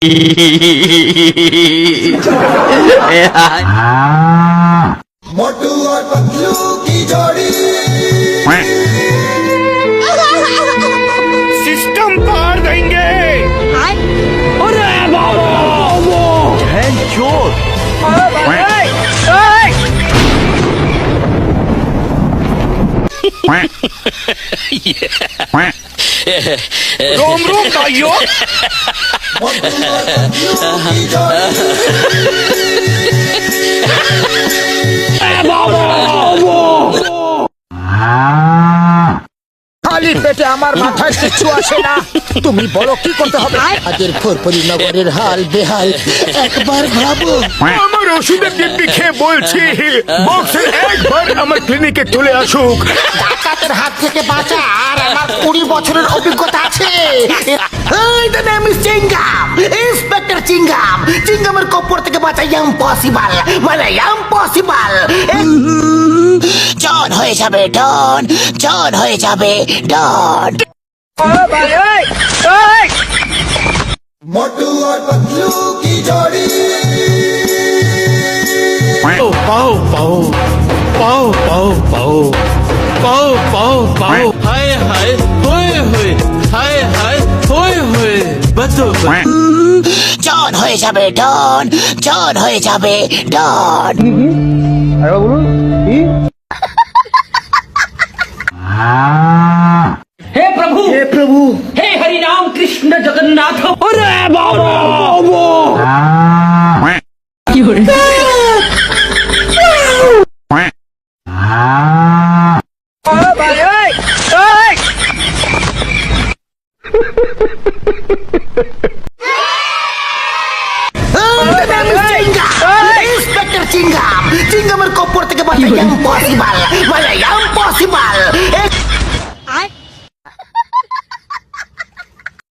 मोटू और पतलू की जोड़ी सिस्टम पार देंगे। अरे बाबा वो चोर। रोम रोम भाइयों। मोटू और पतलू की जोड़ी খালি পেটে আমার মাথায় কিছু আসে না। তুমি বলো কি করতে হবে? আজের ফরফরি নগরের হাল বেহাল একবার ভাবো। আমার ওষুধের দিব্যি খেয়ে বলছি বক্সের একবার আমার ক্লিনিকে চলে আসুক। ডাকাতের হাত থেকে বাঁচা আর আমার 20 বছরের অভিজ্ঞতা আছে। The name is Chingum, inspector Chingum. চিঙ্গামের কপর থেকে বাঁচা ইম্পসিবল, মানে ইম্পসিবল। ডন হয়ে যাবে ডন, ডন হয়ে যাবে ডন। मोटू और पतलू की जोड़ी पाओ पाओ पाओ पाओ पाओ पाओ पाओ पाओ पाओ हाय हाय होए होए हाय हाय होए होए बतो ডন হয়ে যাবে ডন, ডন হয়ে যাবে ডন। हे प्रभु हे हरि राम कृष्ण जगन्नाथ। अरे बाबा की हो रही ইন্সপেক্টর চিঙ্গাম। চিঙ্গামের কপর থেকে বাঁচা ইম্পসিবল,